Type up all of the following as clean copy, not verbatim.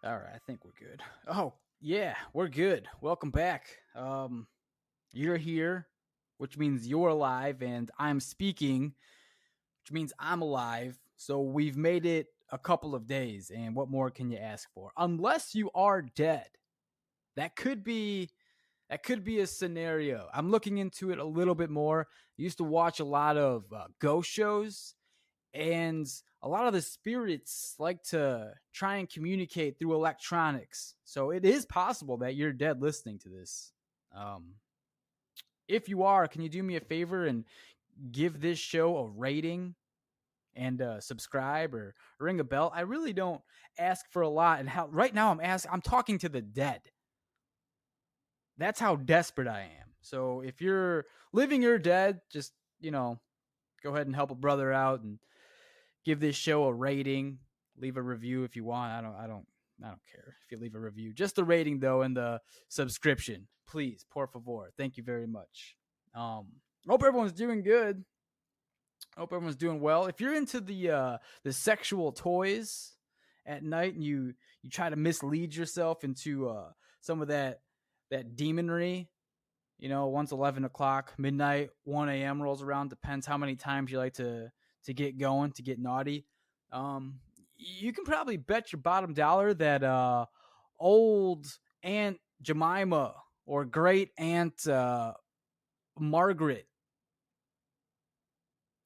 All right, I think we're good. Oh, yeah, we're good. Welcome back. You're here, which means you're alive, and I'm speaking, which means I'm alive. So we've made it a couple of days, and what more can you ask for? Unless you are dead. That could be a scenario. I'm looking into it a little bit more. I used to watch a lot of ghost shows, and a lot of the spirits like to try and communicate through electronics. So it is possible that you're dead listening to this. Um, if you are, can you do me a favor and give this show a rating and subscribe or ring a bell? I really don't ask for a lot. And how right now I'm talking to the dead. That's how desperate I am. So if you're living or dead, just go ahead and help a brother out and give this show a rating. Leave a review if you want. I don't care if you leave a review. Just the rating though, and the subscription, please, por favor. Thank you very much. Hope everyone's doing good. Hope everyone's doing well. If you're into the sexual toys at night and you try to mislead yourself into some of that demonry, once 11 o'clock, midnight, 1 a.m. rolls around, depends how many times you like to get going, to get naughty. You can probably bet your bottom dollar that old Aunt Jemima or great Aunt Margaret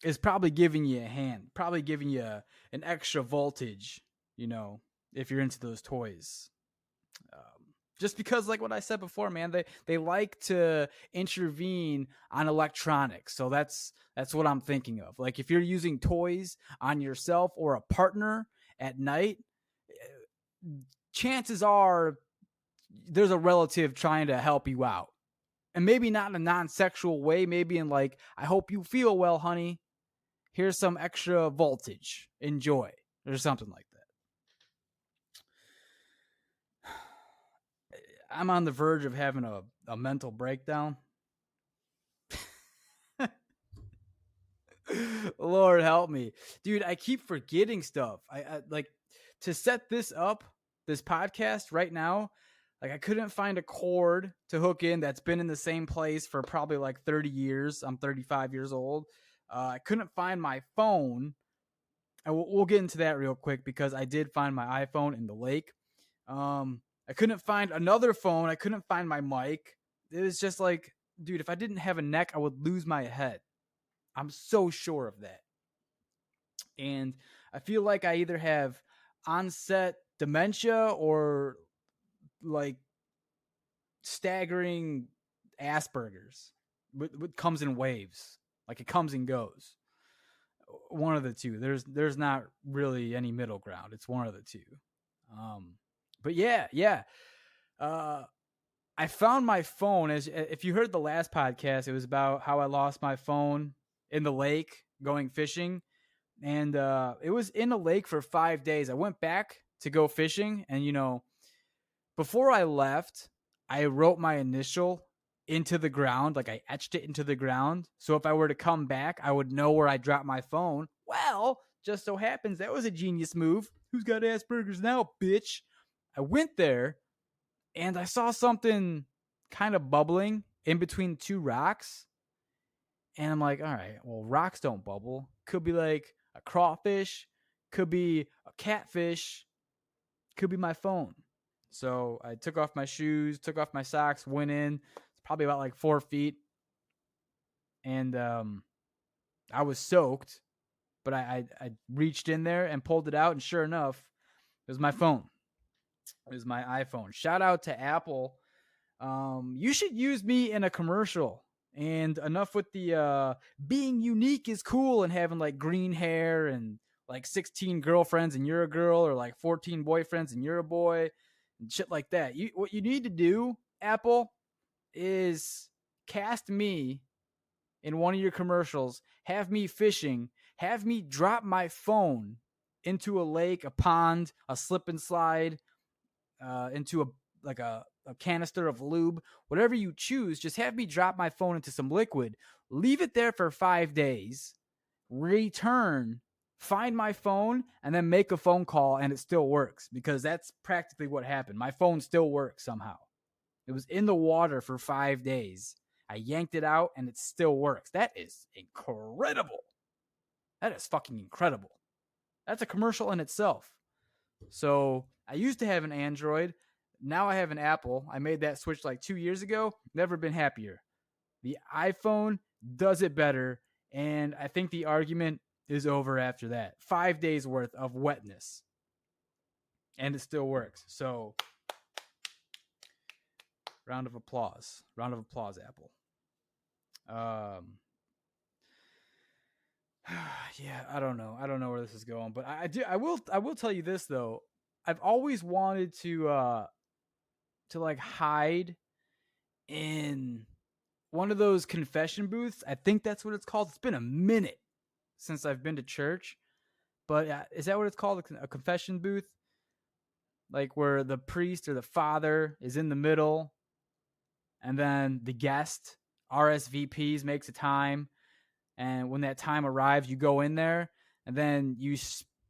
is probably giving you a hand, probably giving you an extra voltage, if you're into those toys. Just because, like what I said before, man, they like to intervene on electronics. So that's what I'm thinking of. Like if you're using toys on yourself or a partner at night, chances are there's a relative trying to help you out. And maybe not in a non-sexual way, maybe in like, I hope you feel well, honey. Here's some extra voltage. Enjoy. Or something like that. I'm on the verge of having a mental breakdown. Lord help me. Dude, I keep forgetting stuff. I like to set this up, this podcast right now. Like I couldn't find a cord to hook in that's been in the same place for probably like 30 years. I'm 35 years old. I couldn't find my phone. We'll get into that real quick because I did find my iPhone in the lake. I couldn't find another phone. I couldn't find my mic. It was just like, dude, if I didn't have a neck, I would lose my head. I'm so sure of that. And I feel like I either have onset dementia or like staggering Asperger's. It comes in waves. Like it comes and goes. One of the two. There's not really any middle ground. It's one of the two. But yeah. I found my phone. As if you heard the last podcast, it was about how I lost my phone in the lake going fishing, and it was in the lake for 5 days. I went back to go fishing, and before I left, I wrote my initial into the ground, like I etched it into the ground. So if I were to come back, I would know where I dropped my phone. Well, just so happens that was a genius move. Who's got Asperger's now, bitch? I went there and I saw something kind of bubbling in between two rocks. And I'm like, all right, well, rocks don't bubble. Could be like a crawfish, could be a catfish, could be my phone. So I took off my shoes, took off my socks, went in. It's probably about like 4 feet. And I was soaked, but I reached in there and pulled it out. And sure enough, it was my phone. It was my iPhone. Shout out to Apple. You should use me in a commercial. And enough with the being unique is cool and having like green hair and like 16 girlfriends and you're a girl, or like 14 boyfriends and you're a boy and shit like that. What you need to do, Apple, is cast me in one of your commercials, have me fishing, have me drop my phone into a lake, a pond, a slip and slide, into a canister of lube, whatever you choose. Just have me drop my phone into some liquid, leave it there for 5 days, return, find my phone and then make a phone call and it still works, because that's practically what happened. My phone still works somehow. It was in the water for 5 days. I yanked it out and it still works. That is incredible. That is fucking incredible. That's a commercial in itself. So I used to have an Android. Now I have an Apple. I made that switch like 2 years ago. Never been happier. The iPhone does it better. And I think the argument is over after that. 5 days worth of wetness. And it still works. So round of applause. Round of applause, Apple. Yeah, I don't know. I don't know where this is going, but I will tell you this though. I've always wanted to like hide in one of those confession booths. I think that's what it's called. It's been a minute since I've been to church, but is that what it's called? A confession booth? Like where the priest or the father is in the middle, and then the guest RSVPs, makes a time, and when that time arrives, you go in there, and then you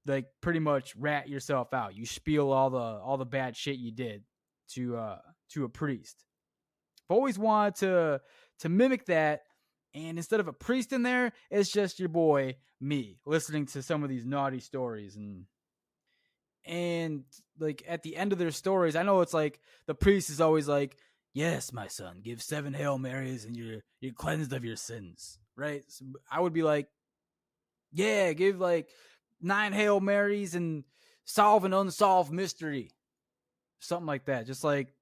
like pretty much rat yourself out. You spiel all the bad shit you did to a priest. I've always wanted to mimic that, and instead of a priest in there, it's just your boy me listening to some of these naughty stories, and like at the end of their stories, I know it's like the priest is always like, "Yes, my son, give 7 Hail Marys and you're cleansed of your sins." Right? So I would be like, "Yeah, give like 9 Hail Marys and solve an unsolved mystery." Something like that. Just like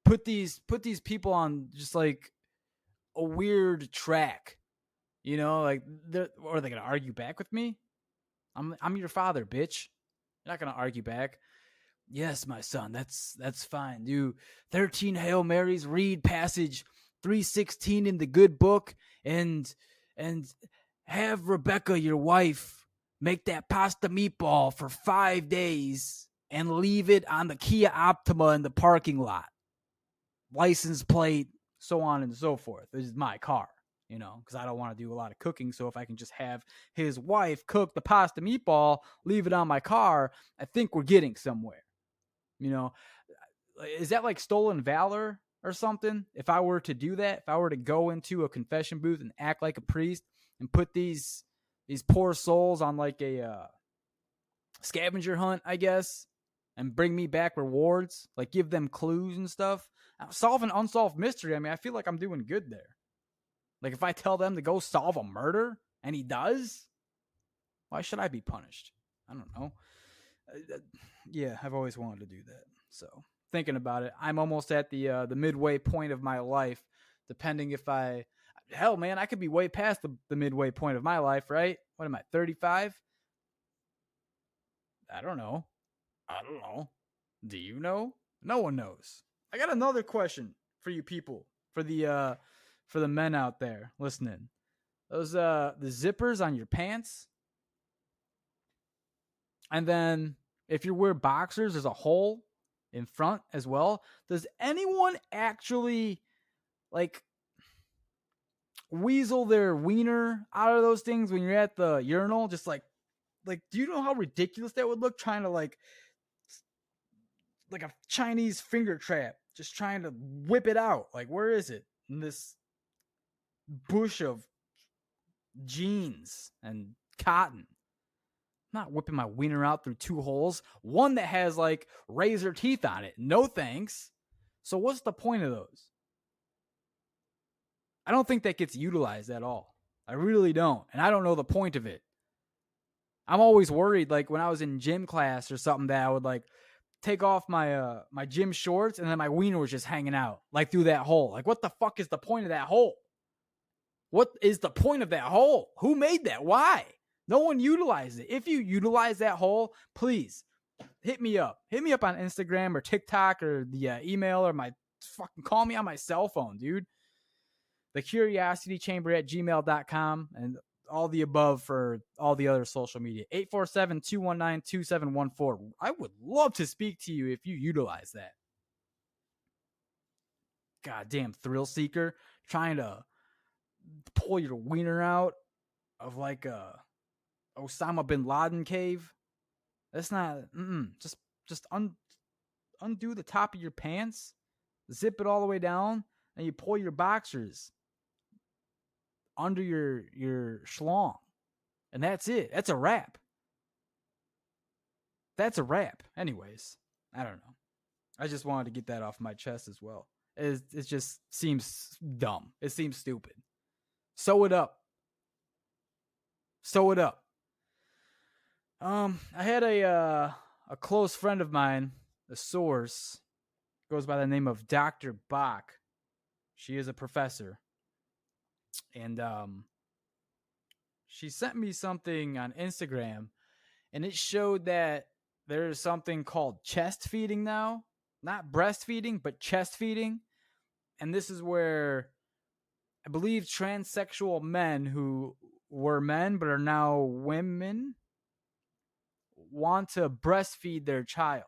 put these people on just like a weird track. You know, like are they gonna argue back with me? I'm your father, bitch. You're not gonna argue back. Yes, my son, that's fine. Do 13 Hail Marys, read passage 316 in the good book, and have Rebecca, your wife, make that pasta meatball for 5 days and leave it on the Kia Optima in the parking lot. License plate, so on and so forth. This is my car, you know, because I don't want to do a lot of cooking. So if I can just have his wife cook the pasta meatball, leave it on my car, I think we're getting somewhere. You know, is that like stolen valor or something? If I were to do that, if I were to go into a confession booth and act like a priest and put these poor souls on like a scavenger hunt, I guess, and bring me back rewards, like give them clues and stuff, solve an unsolved mystery. I mean, I feel like I'm doing good there. Like if I tell them to go solve a murder and he does, why should I be punished? I don't know. Yeah, I've always wanted to do that. So thinking about it, I'm almost at the midway point of my life. Depending if hell man, I could be way past the midway point of my life, right? What am I, 35? I don't know. Do you know? No one knows. I got another question for you people, for the men out there listening. Those the zippers on your pants, and then if you wear boxers, there's a hole in front as well. Does anyone actually like weasel their wiener out of those things when you're at the urinal? Just like do you know how ridiculous that would look, trying to like a Chinese finger trap, just trying to whip it out? Like, where is it in this bush of jeans and cotton? I'm not whipping my wiener out through 2 holes, one that has like razor teeth on it. No thanks. So what's the point of those? I don't think that gets utilized at all. I really don't. And I don't know the point of it. I'm always worried, like when I was in gym class or something, that I would like take off my my gym shorts and then my wiener was just hanging out like through that hole. Like, what the fuck is the point of that hole? What is the point of that hole? Who made that? Why? No one utilized it. If you utilize that hole, please hit me up. Hit me up on Instagram or TikTok or the email, or my fucking call me on my cell phone, dude. thecuriositychamber@gmail.com, and all the above for all the other social media. 847-219-2714. I would love to speak to you if you utilize that. Goddamn thrill seeker trying to pull your wiener out of like a Osama bin Laden cave. That's not. Just undo the top of your pants, zip it all the way down, and you pull your boxers under your schlong, and that's it. That's a wrap. That's a wrap. Anyways, I don't know. I just wanted to get that off my chest as well. It just seems dumb. It seems stupid. Sew it up. Sew it up. I had a close friend of mine, a source, goes by the name of Dr. Bach. She is a professor. And she sent me something on Instagram, and it showed that there's something called chest feeding now. Not breastfeeding, but chest feeding. And this is where I believe transsexual men who were men but are now women want to breastfeed their child.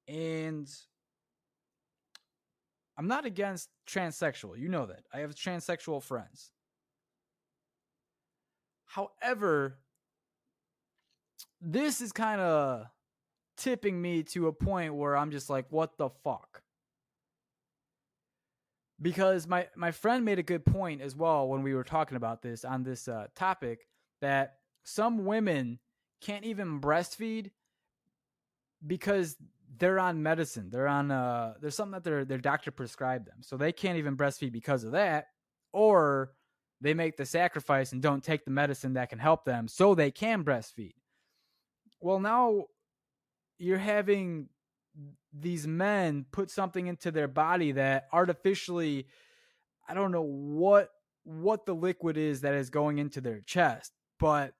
And I'm not against transsexual. You know that. I have transsexual friends. However, this is kind of tipping me to a point where I'm just like, what the fuck? Because my friend made a good point as well when we were talking about this on this topic, that some women can't even breastfeed because they're on medicine. They're on there's something that their doctor prescribed them. So they can't even breastfeed because of that, or they make the sacrifice and don't take the medicine that can help them so they can breastfeed. Well, now you're having these men put something into their body that artificially, I don't know what the liquid is that is going into their chest, but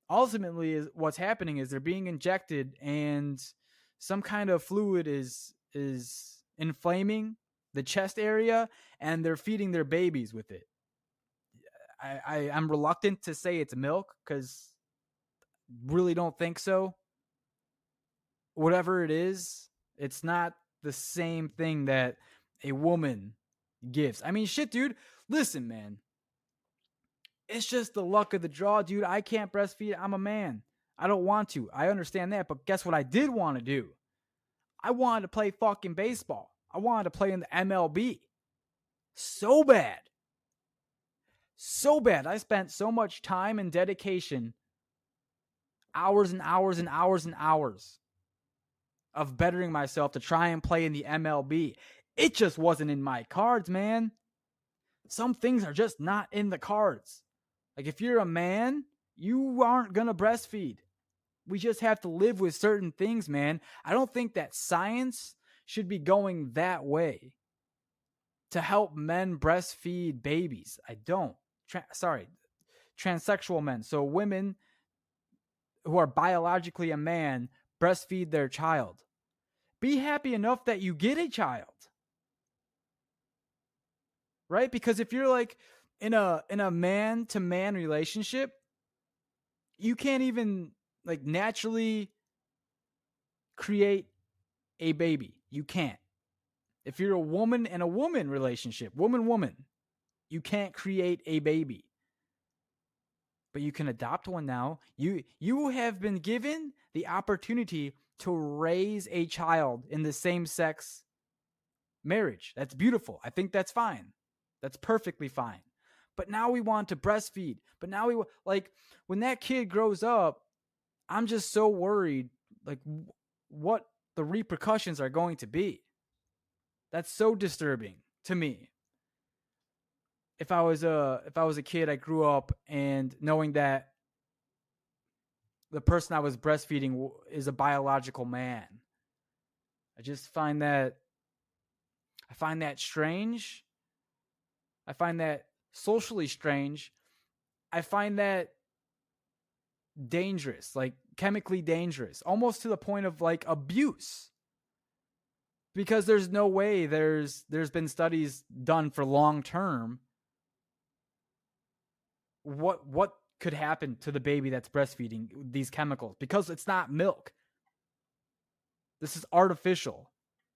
ultimately is what's happening is they're being injected, and some kind of fluid is inflaming the chest area, and they're feeding their babies with it. I'm reluctant to say it's milk because really don't think so. Whatever it is, it's not the same thing that a woman gives. I mean, shit, dude. Listen, man. It's just the luck of the draw, dude. I can't breastfeed. I'm a man. I don't want to. I understand that. But guess what I did want to do? I wanted to play fucking baseball. I wanted to play in the MLB. So bad. So bad. I spent so much time and dedication, hours and hours and hours and hours of bettering myself to try and play in the MLB. It just wasn't in my cards, man. Some things are just not in the cards. Like if you're a man, you aren't going to breastfeed. We just have to live with certain things, man. I don't think that science should be going that way to help men breastfeed babies. I don't. Transsexual men. So women who are biologically a man breastfeed their child. Be happy enough that you get a child. Right? Because if you're like in a man to man relationship, you can't even like naturally create a baby. You can't. If you're a woman and a woman relationship, woman, you can't create a baby. But you can adopt one now. You have been given the opportunity to raise a child in the same sex marriage. That's beautiful. I think that's fine. That's perfectly fine. But now we want to breastfeed. But now we like when that kid grows up, I'm just so worried like what the repercussions are going to be. That's so disturbing to me. If I was a kid, I grew up and knowing that the person I was breastfeeding is a biological man. I just find that strange. I find that socially strange. I find that dangerous, like chemically dangerous, almost to the point of like abuse. Because there's no way there's been studies done for long term. What could happen to the baby that's breastfeeding these chemicals? Because it's not milk. This is artificial.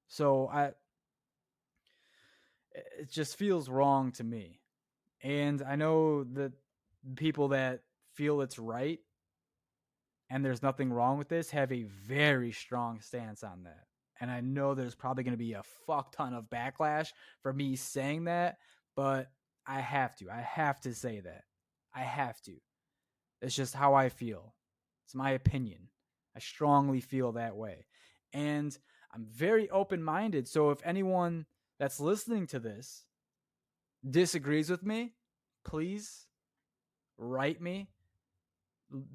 So it just feels wrong to me. And I know that people that feel it's right and there's nothing wrong with this, have a very strong stance on that. And I know there's probably going to be a fuck ton of backlash for me saying that, but I have to. I have to say that. I have to. It's just how I feel. It's my opinion. I strongly feel that way. And I'm very open minded. So if anyone that's listening to this disagrees with me, please write me.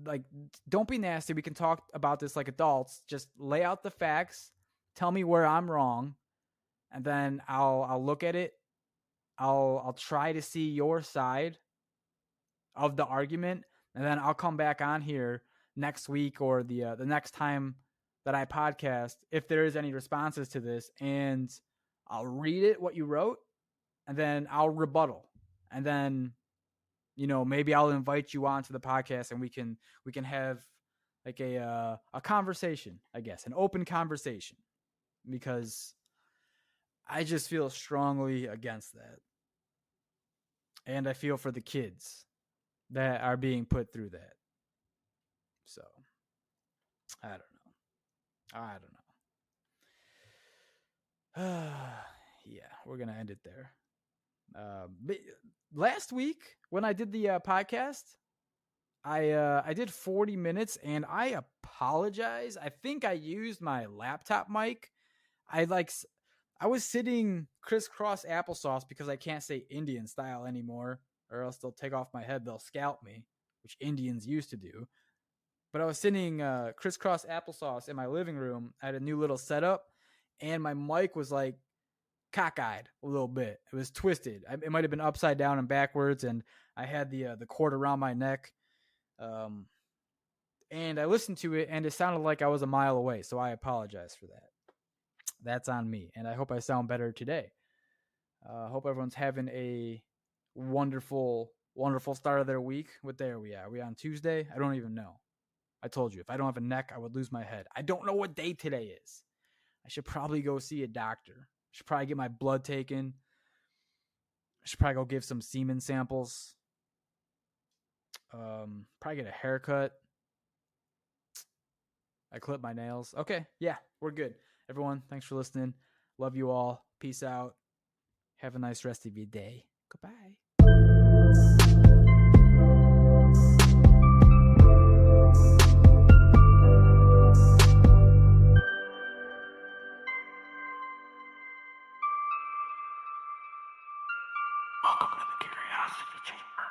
Like, don't be nasty. We can talk about this like adults. Just lay out the facts. Tell me where I'm wrong, and then I'll look at it. I'll try to see your side of the argument, and then I'll come back on here next week or the next time that I podcast if there is any responses to this, and I'll read it what you wrote, and then I'll rebuttal, and then maybe I'll invite you onto the podcast and we can have like a conversation, I guess, an open conversation, because I just feel strongly against that. And I feel for the kids that are being put through that. So, I don't know. Yeah, we're going to end it there. But last week when I did the podcast, I did 40 minutes and I apologize. I think I used my laptop mic. I was sitting crisscross applesauce because I can't say Indian style anymore, or else they'll take off my head. They'll scalp me, which Indians used to do. But I was sitting crisscross applesauce in my living room. I had a new little setup, and my mic was like cockeyed a little bit. It was twisted. It might have been upside down and backwards, and I had the cord around my neck. And I listened to it, and it sounded like I was a mile away. So I apologize for that. That's on me, and I hope I sound better today. I hope everyone's having a wonderful, wonderful start of their week. What day are we at? Are we on Tuesday? I don't even know. I told you, if I don't have a neck, I would lose my head. I don't know what day today is. I should probably go see a doctor. I should probably get my blood taken. I should probably go give some semen samples. Probably get a haircut. I clip my nails. Okay, yeah, we're good. Everyone, thanks for listening. Love you all. Peace out. Have a nice rest of your day. Goodbye. Welcome to the Curiosity Chamber.